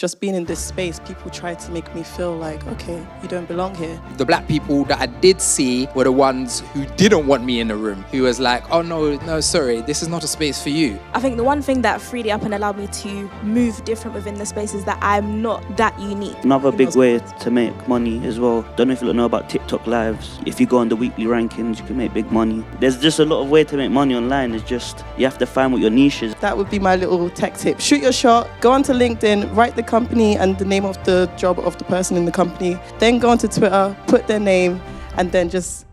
just being in this space, people try to make me feel like, okay, you don't belong here. The black people that I did see were the ones who didn't want me in the room, who was like, oh no, sorry, this is not a space for you. I think the one thing that freed me up and allowed me to move different within the space is that I'm not that unique. Another big way to make money as well. Don't know if you know about TikTok lives. If you go on the weekly rankings, you can make big money. There's just a lot of ways to make money online. It's just, you have to find what your niche is. That would be my little tech tip. Shoot your shot, go onto LinkedIn, write the company and the name of the job of the person in the company. Then go onto Twitter, put their name, and then just...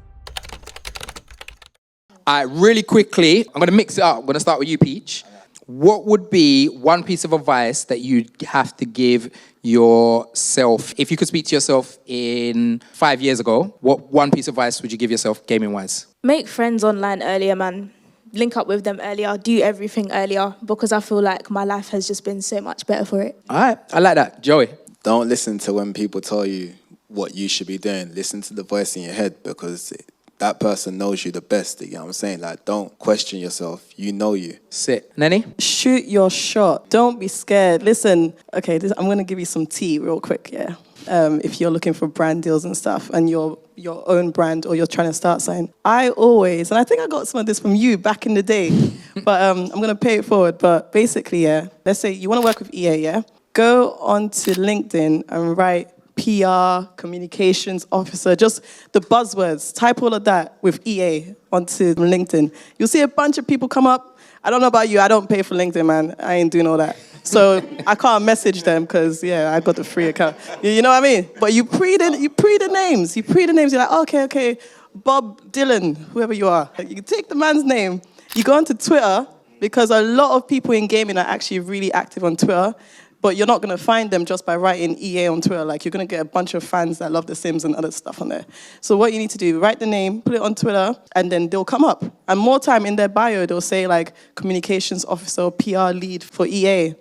Really quickly, I'm going to mix it up. I'm going to start with you, Peach. What would be one piece of advice that you'd have to give yourself? If you could speak to yourself in 5 years ago, what one piece of advice would you give yourself gaming-wise? Make friends online earlier, man. Link up with them earlier, do everything earlier, because I feel like my life has just been so much better for it. All right, I like that. Joey? Don't listen to when people tell you what you should be doing. Listen to the voice in your head, because that person knows you the best. You know what I'm saying? Like, don't question yourself. You know you. Sit. Nenny? Shoot your shot. Don't be scared. Listen, okay, I'm going to give you some tea real quick, yeah? If you're looking for brand deals and stuff and your own brand or you're trying to start something. I always, and I think I got some of this from you back in the day, but I'm going to pay it forward. But basically, yeah, let's say you want to work with EA, yeah? Go onto LinkedIn and write PR, communications officer, just the buzzwords. Type all of that with EA onto LinkedIn. You'll see a bunch of people come up. I don't know about you, I don't pay for LinkedIn, man. I ain't doing all that. So I can't message them because, yeah, I got the free account. You know what I mean? But you pre the names. You're like, okay, Bob Dylan, whoever you are. You take the man's name. You go onto Twitter because a lot of people in gaming are actually really active on Twitter. But you're not going to find them just by writing EA on Twitter. Like, you're going to get a bunch of fans that love The Sims and other stuff on there. So what you need to do, write the name, put it on Twitter, and then they'll come up. And more time in their bio, they'll say, like, communications officer or PR lead for EA.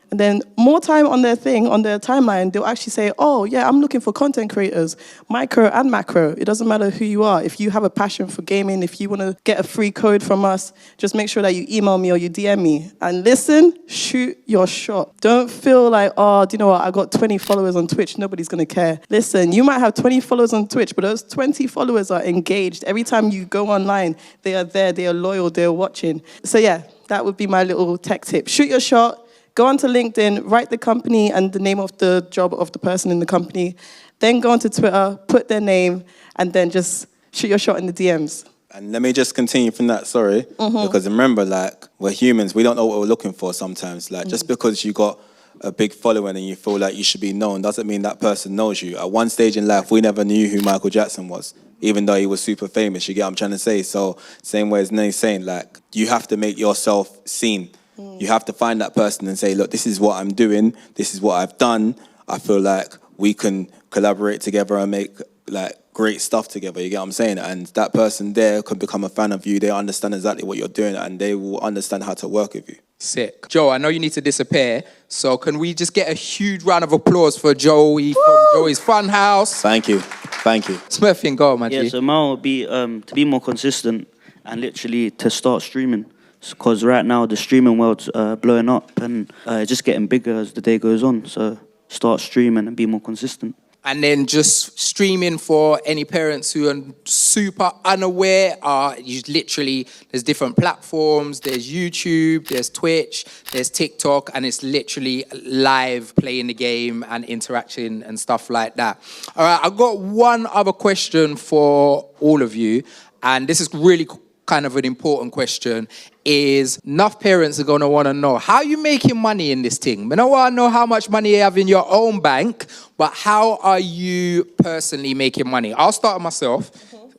And then more time on their thing, on their timeline, they'll actually say, oh, yeah, I'm looking for content creators, micro and macro. It doesn't matter who you are. If you have a passion for gaming, if you want to get a free code from us, just make sure that you email me or you DM me. And listen, shoot your shot. Don't feel like, oh, do you know what? I got 20 followers on Twitch. Nobody's going to care. Listen, you might have 20 followers on Twitch, but those 20 followers are engaged. Every time you go online, they are there, they are loyal, they are watching. So, yeah, that would be my little tech tip. Shoot your shot. Go onto LinkedIn, write the company and the name of the job of the person in the company. Then go onto Twitter, put their name, and then just shoot your shot in the DMs. And let me just continue from that, sorry. Because remember, like, we're humans. We don't know what we're looking for sometimes. Like, just because you got a big following and you feel like you should be known doesn't mean that person knows you. At one stage in life, we never knew who Michael Jackson was, even though he was super famous. You get what I'm trying to say? So, same way as Nenny's saying, like, you have to make yourself seen. You have to find that person and say, look, this is what I'm doing. This is what I've done. I feel like we can collaborate together and make like great stuff together. You get what I'm saying? And that person there can become a fan of you. They understand exactly what you're doing and they will understand how to work with you. Sick. Joe, I know you need to disappear. So can we just get a huge round of applause for Joey from Joey's Funhouse? Thank you. Smurfing, go, man. Yeah, so mine would be to be more consistent and literally to start streaming. Because right now the streaming world's blowing up and just getting bigger as the day goes on. So start streaming and be more consistent. And then just streaming for any parents who are super unaware. There's different platforms. There's YouTube, there's Twitch, there's TikTok, and it's literally live playing the game and interaction and stuff like that. All right, I've got one other question for all of you. And this is really kind of an important question, is enough parents are going to want to know, how are you making money in this thing? I don't want to know how much money you have in your own bank, but how are you personally making money? I'll start myself.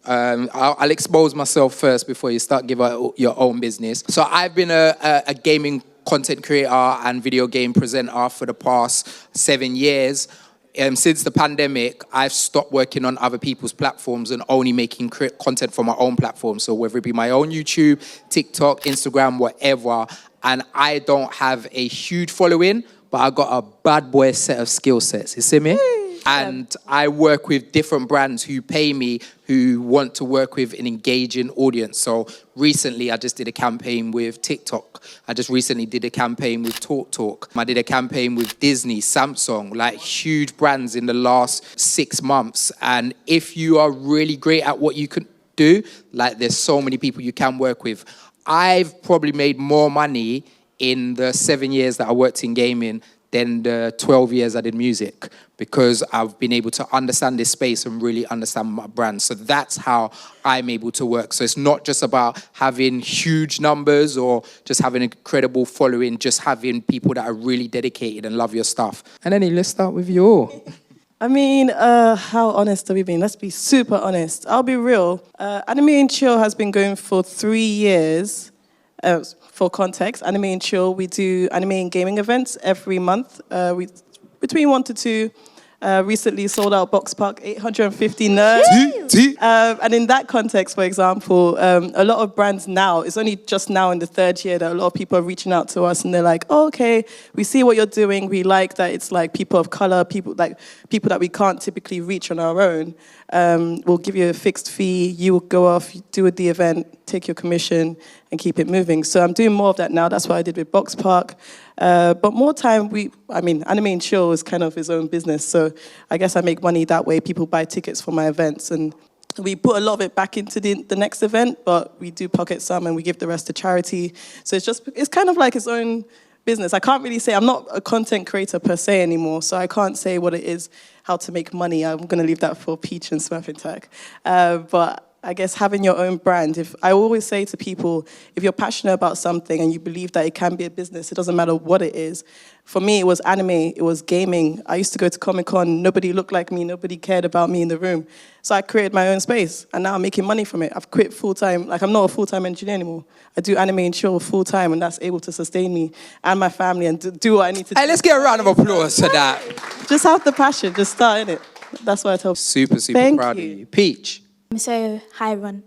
I'll expose myself first before you start giving out your own business. So I've been a gaming content creator and video game presenter for the past 7 years. Since the pandemic, I've stopped working on other people's platforms and only making content for my own platform. So whether it be my own YouTube, TikTok, Instagram, whatever. And I don't have a huge following, but I got a bad boy set of skill sets. You see me? And I work with different brands who pay me, who want to work with an engaging audience. So recently I just did a campaign with TikTok. I just recently did a campaign with TalkTalk. I did a campaign with Disney, Samsung, like huge brands in the last 6 months. And if you are really great at what you can do, like there's so many people you can work with. I've probably made more money in the 7 years that I worked in gaming than the 12 years I did music, because I've been able to understand this space and really understand my brand. So that's how I'm able to work. So it's not just about having huge numbers or just having an incredible following, just having people that are really dedicated and love your stuff. And then let's start with you. I mean, how honest are we being? Let's be super honest. I'll be real. Anime and Chill has been going for 3 years. For context, Anime and Chill, we do anime and gaming events every month. Between 1 to 2. Recently sold out Box Park, 850 nerds. And in that context, for example, a lot of brands now, it's only just now in the 3rd year that a lot of people are reaching out to us and they're like, oh, okay, we see what you're doing. We like that it's like people of color, people that we can't typically reach on our own. We'll give you a fixed fee. You will go off, do the event, take your commission and keep it moving. So I'm doing more of that now. That's what I did with Box Park. But more time, Anime and Chill is kind of his own business. So I guess I make money that way. People buy tickets for my events and we put a lot of it back into the next event, but we do pocket some and we give the rest to charity. So it's kind of like its own business. I can't really say, I'm not a content creator per se anymore, so I can't say what it is, how to make money. I'm going to leave that for Peach and Smurfing Tag. But I guess having your own brand, I always say to people, if you're passionate about something and you believe that it can be a business, it doesn't matter what it is. For me, it was anime, it was gaming. I used to go to Comic-Con, nobody looked like me, nobody cared about me in the room. So I created my own space, and now I'm making money from it. I've quit full-time, like I'm not a full-time engineer anymore. I do Anime and Chill full-time, and that's able to sustain me and my family and do what I need to do. Hey, let's get a round of applause for that. Just have the passion, just start in it. That's what I tell people. Super Thank proud you. of you. Peach. So, hi everyone.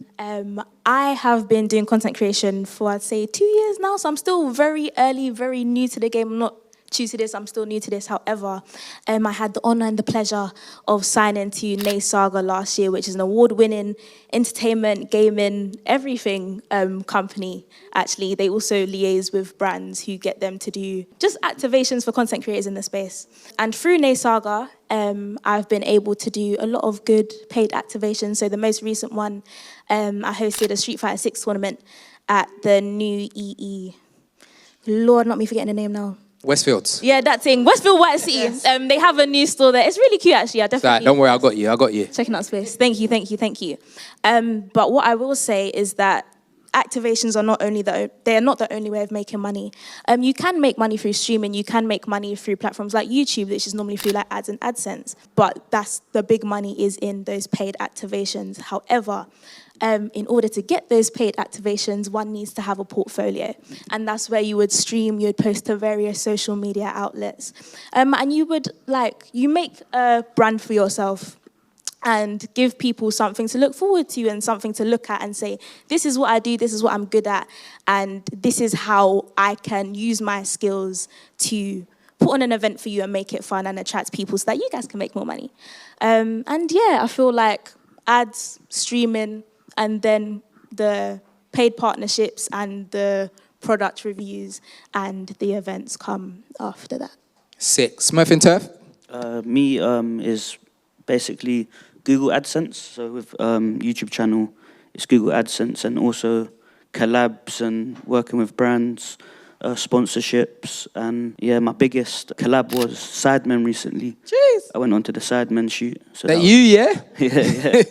I have been doing content creation for, I'd say, 2 years now, so I'm still very early, very new to the game. I'm not new to this, I'm still new to this. However, I had the honor and the pleasure of signing to Nay Saga last year, which is an award-winning entertainment, gaming, everything company, actually. They also liaise with brands who get them to do just activations for content creators in the space. And through Nay Saga, I've been able to do a lot of good paid activations. So the most recent one, I hosted a Street Fighter 6 tournament at the new EE. Lord, not me forgetting the name now. Westfields. Yeah, that thing. Westfield White City. Yes. They have a new store there. It's really cute, actually. I definitely. Right, don't worry, I got you. Checking out space. Thank you. But what I will say is that activations are not the only way of making money. You can make money through streaming. You can make money through platforms like YouTube, which is normally through like ads and AdSense. But that's the big money is in those paid activations. However, in order to get those paid activations, one needs to have a portfolio. And that's where you would stream, you would post to various social media outlets. And you make a brand for yourself and give people something to look forward to and something to look at and say, this is what I do, this is what I'm good at, and this is how I can use my skills to put on an event for you and make it fun and attract people so that you guys can make more money. I feel like ads, streaming, and then the paid partnerships and the product reviews and the events come after that. Sick. Smurf and Turf? Me is basically Google AdSense. So with YouTube channel, it's Google AdSense, and also collabs and working with brands, sponsorships. And yeah, my biggest collab was Sidemen recently. Jeez. I went on to the Sidemen shoot. So That you, yeah? yeah.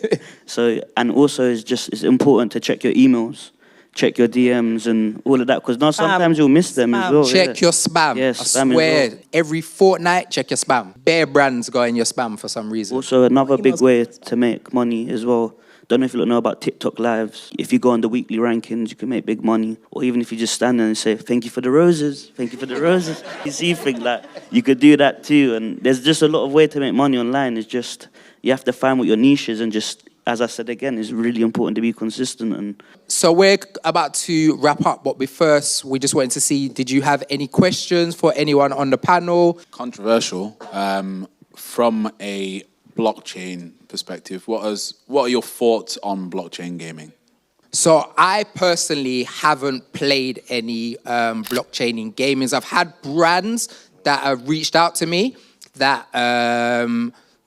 So, and also it's important to check your emails, check your DMs and all of that, because now sometimes you'll miss them as well. Check your spam. Yeah, I spam swear, as well. every fortnight, check your spam. Bare brands go in your spam for some reason. Also, another big way to make money as well. Don't know if you know about TikTok lives. If you go on the weekly rankings, you can make big money. Or even if you just stand there and say, thank you for the roses, thank you for the roses. You see things like, you could do that too. And there's just a lot of way to make money online. It's just, you have to find what your niche is, and just, as I said again, it's really important to be consistent. And so we're about to wrap up, but first, we just wanted to see, did you have any questions for anyone on the panel? Controversial. from a blockchain perspective, what are your thoughts on blockchain gaming? So I personally haven't played any blockchain in gaming. I've had brands that have reached out to me that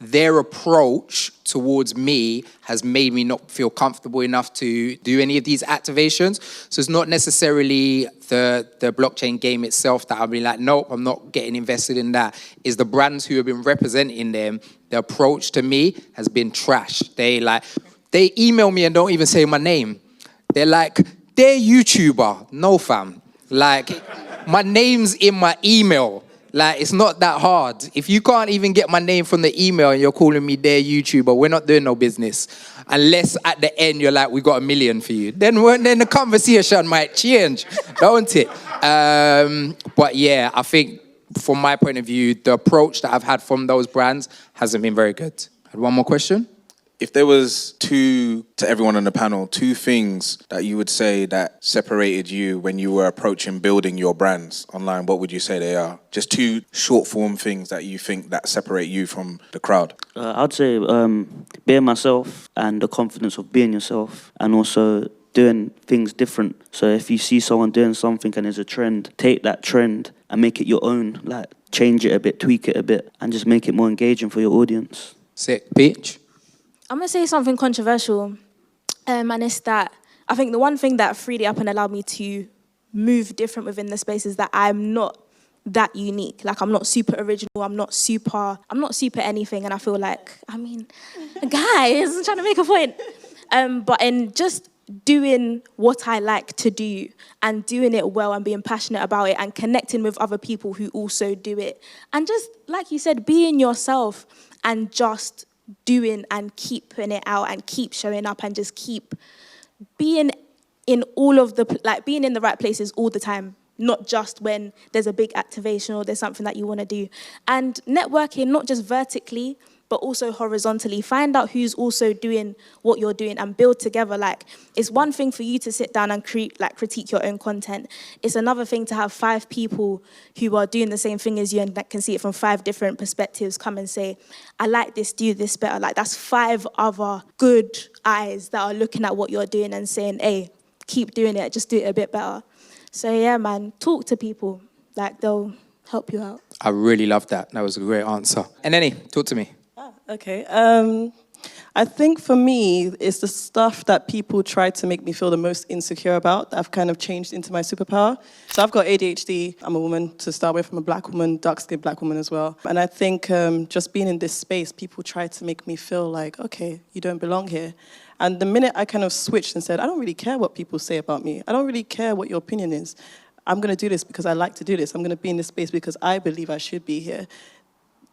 their approach towards me has made me not feel comfortable enough to do any of these activations. So it's not necessarily the blockchain game itself that I'll be like, nope, I'm not getting invested in that. It's the brands who have been representing them. The approach to me has been trash. They email me and don't even say my name. They're like, they're YouTuber. No, fam. Like, my name's in my email. Like, it's not that hard. If you can't even get my name from the email and you're calling me their YouTuber, we're not doing no business. Unless at the end you're like, we got 1 million for you. Then the conversation might change, don't it? But yeah, I think from my point of view, the approach that I've had from those brands hasn't been very good. Had one more question? If there was to everyone on the panel, 2 things that you would say that separated you when you were approaching building your brands online, what would you say they are? Just 2 short form things that you think that separate you from the crowd. I'd say being myself and the confidence of being yourself, and also doing things different. So if you see someone doing something and there's a trend, take that trend and make it your own. Like, change it a bit, tweak it a bit, and just make it more engaging for your audience. Sick. Peach? I'm going to say something controversial, and it's that I think the one thing that freed it up and allowed me to move different within the space is that I'm not that unique. Like, I'm not super original, I'm not super anything, and I feel like, I mean, guys, I'm trying to make a point. But in just doing what I like to do and doing it well and being passionate about it and connecting with other people who also do it, and just, like you said, being yourself and just doing and keep putting it out and keep showing up and just keep being in all of the, like, being in the right places all the time, not just when there's a big activation or there's something that you want to do. And networking, not just vertically, but also horizontally. Find out who's also doing what you're doing and build together. Like, it's one thing for you to sit down and critique your own content. It's another thing to have 5 people who are doing the same thing as you and that can see it from 5 different perspectives come and say, I like this, do this better. Like, that's 5 other good eyes that are looking at what you're doing and saying, hey, keep doing it, just do it a bit better. So yeah, man, talk to people. Like, they'll help you out. I really love that. That was a great answer. And Nenny, talk to me. Okay. I think for me, it's the stuff that people try to make me feel the most insecure about that I've kind of changed into my superpower. So I've got ADHD. I'm a woman to start with. I'm a black woman, dark-skinned black woman as well. And I think just being in this space, people try to make me feel like, okay, you don't belong here. And the minute I kind of switched and said, I don't really care what people say about me. I don't really care what your opinion is. I'm going to do this because I like to do this. I'm going to be in this space because I believe I should be here.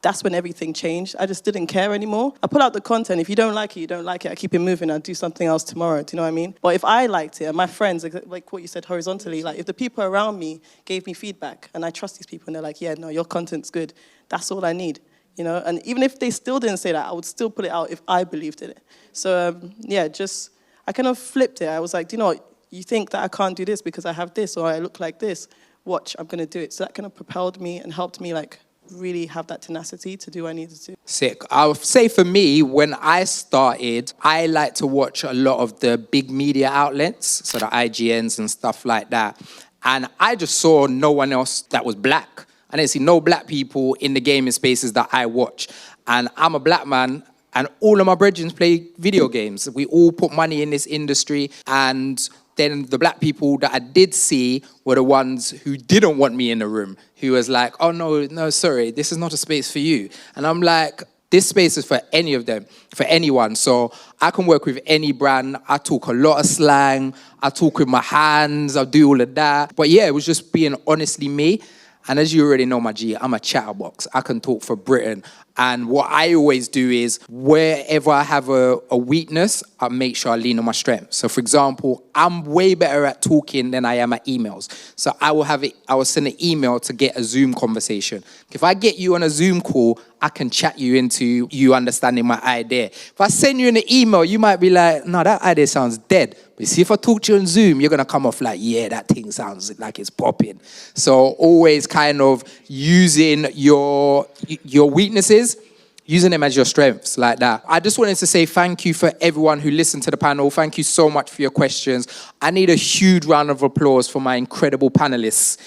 That's when everything changed. I just didn't care anymore. I put out the content. If you don't like it, you don't like it. I keep it moving. I'll do something else tomorrow. Do you know what I mean? But if I liked it, and my friends, like what you said horizontally, like if the people around me gave me feedback, and I trust these people, and they're like, yeah, no, your content's good. That's all I need, you know? And even if they still didn't say that, I would still put it out if I believed in it. So, yeah, I kind of flipped it. I was like, do you know what? You think that I can't do this because I have this or I look like this. Watch, I'm going to do it. So that kind of propelled me and helped me, like, really have that tenacity to do what I needed to. Sick. I'll say for me, when I started, I like to watch a lot of the big media outlets, so the IGNs and stuff like that. And I just saw no one else that was black. I didn't see no black people in the gaming spaces that I watch. And I'm a black man, and all of my brethren play video games. We all put money in this industry, and then the black people that I did see were the ones who didn't want me in the room, who was like, oh, no, sorry, this is not a space for you. And I'm like, this space is for any of them, for anyone. So I can work with any brand. I talk a lot of slang. I talk with my hands. I do all of that. But yeah, it was just being honestly me. And as you already know, my G, I'm a chatterbox. I can talk for Britain. And what I always do is wherever I have a weakness, I make sure I lean on my strength. So, for example, I'm way better at talking than I am at emails. So I will send an email to get a Zoom conversation. If I get you on a Zoom call, I can chat you into you understanding my idea. If I send you an email, you might be like, no, that idea sounds dead. But see, if I talk to you on Zoom, you're going to come off like, yeah, that thing sounds like it's popping. So always kind of using your weaknesses using them as your strengths like that. I just wanted to say thank you for everyone who listened to the panel. Thank you so much for your questions. I need a huge round of applause for my incredible panelists.